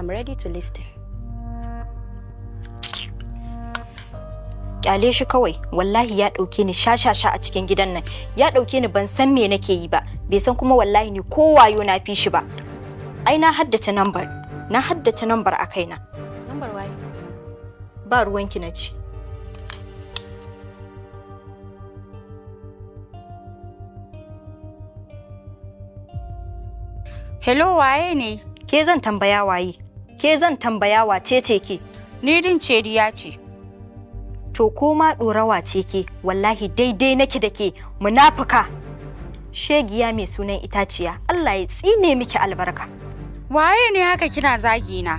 I'm ready to listen. Kyale shi kawai, wallahi ya dauke ni shashasha a cikin gidan nan. Ya dauke ni ban san me nake yi ba, bai san kuma wallahi ni ko wayo na fi shi ba. Ai na haddace number a kaina. Number waye? Ba ruwanki na ci. Hello, waye ne? Ke zan tambaya waye? Ke zan tambaya wace ce ke? Ni din chediya ce. To koma dorawa ce ke, wallahi daidai nake da ke, munafuka. Shegiya mai sunan itaciya, Allah ya tsine miki albarka. Waye ne haka kina zagi na?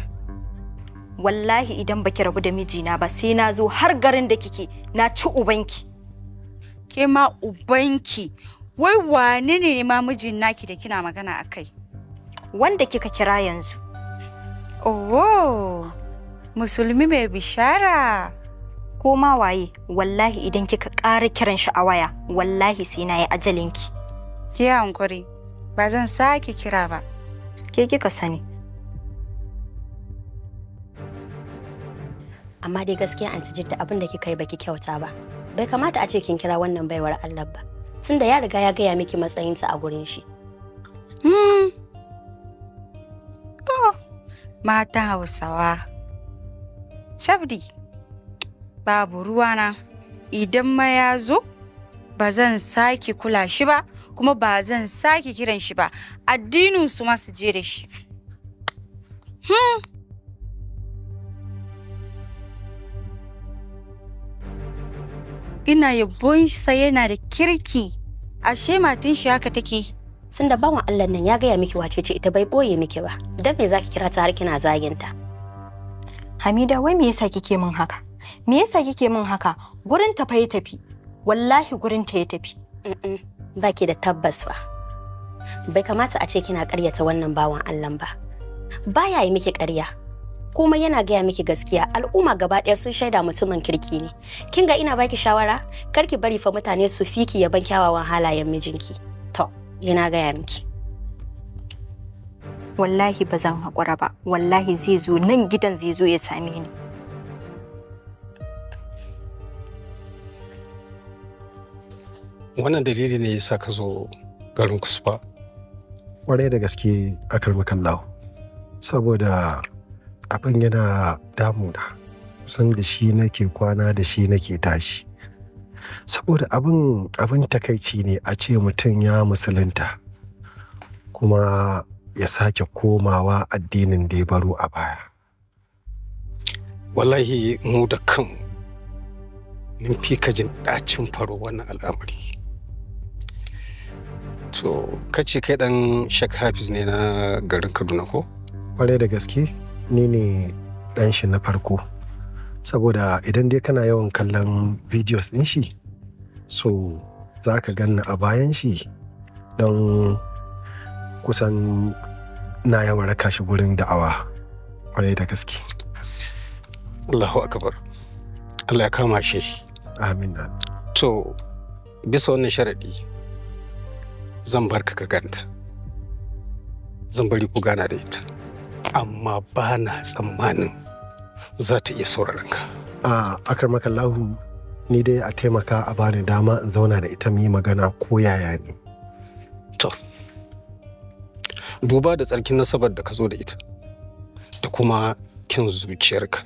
Wallahi idan baki rabu da mijina ba sai na zo har garin da kike, na ci ubanki. Ke ma ubanki. Wai wane ne ma mijin naki da kina magana akai? Wanda kika kira yanzu. Oh, musulmi mai bishara. Ko ma waye, wallahi idan kika ƙara kiran shi a waya, wallahi sai na yi ajalinki. Ki hankuri, ba zan sake kira ba. Ke kika sani. Amma dai gaskiya Aunty Jidda abin da kika yi baki kyauta ba. Bai kamata a ce kin kira wannan baiwar Allah ba. Tunda ya riga ya gaya miki matsayinta a gurin shi. Oh, matan Hausawa. Shabdi, babu ruwana. Idan ma ya zo, ba zan sake kula shi ba, kuma ba zan sake kiran shi ba. Addinin su ma su je da shi. Ina yabon sa yana da kirki. Ashe matin shi haka take. Tunda bawan Allah nan ya gaya miki wace ce ita bai boye miki ba. Dan me zaki kira ta har kina zaginta? Hamida, wai me yasa kike min haka? Me yasa kike min haka? Gurin ta fa ya tafi. Wallahi gurin ta ya tafi. Baki da tabbas ba. Bai kamata a ce kina ƙaryata wannan bawan Allah ba. Baya yi miki ƙarya. Kuma yana gaya miki gaskiya, al'umma gaba ɗaya sun shaida mutumin kirki ne. Kin ga ina baki shawara, kar ki bari fa mutane su fiki yaban kyawawan halayen mijinki. To, ina gaya miki. Wallahi ba zan haƙura ba. Wallahi zai zo nan gidan zai zo ya same ni. Wannan dalili ne yasa ka zo garin Kusfa. Kwarai da gaske akar makallahu. Saboda abin yana damuna. Kusan da shi nake kwana da shi nake tashi. Saboda abin takaici ne a ce mutum ya musulunta kuma ya sake komawa addinin da ya baro a baya. Wallahi mu da kanmu mun fi ka jin ɗacin faro wannan al'amari. To, kace kai dan Sheikh Hafiz ne na garin Kaduna ko? Kwarai da gaske, ni ne dan shi na farko. Saboda idan dai kana yawan kallon videos din shi, so za ka ganna a bayan shi don kusan na yawan raka shi gurin da'awa. Kwarai da gaske. Allahu akbar. Allah ya kama shi. Amin. To, bisa wannan sharadi zan bar ka ganta. Zan bari ku gana da ita. Amma ba na tsammanin za ta iya sauraron ka. Akar makallahu, ni dai a taimaka a bani dama in zauna da ita mu yi magana ko yaya ne. To, duba da tsarkin nasabar da ka zo da ita da kuma kyan zuciyarka.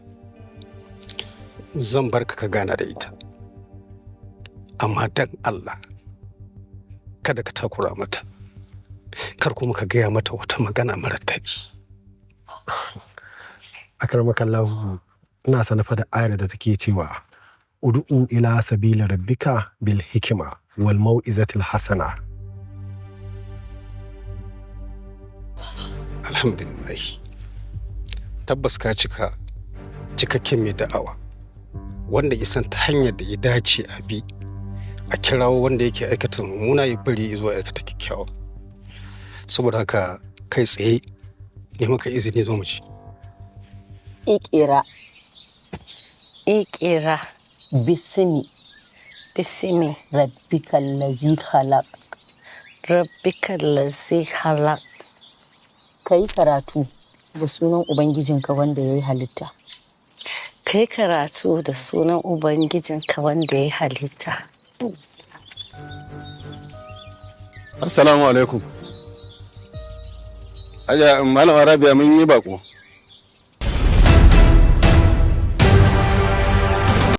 Zan bar ka gana da ita. Amma dan Allah, kada ka takura mata. Kar kuma ka gaya mata wata magana mara daɗi. Akar makallahu, ina sanafa da ayar da take cewa ud'u ila sabili rabbika bil hikima wal mau'izatil hasana. Alhamdulillah. Tabbas ka cikakken mai da'awa wanda isan ta hanyar da ya dace a bi a kirawo wanda yake aikata mummuna ya bari zuwa aikata kyakkyawa. Saboda haka kai tsaye ne maka izini zo mu ci. Iqra bismi rabbikal ladzi khalaq. Kai karatu da sunan Ubangijinka wanda ya yi halitta. Kai karatu da sunan Ubangijinka wanda ya yi halitta. Assalamu alaikum. Aja Malama Rabi'a mun yi bako.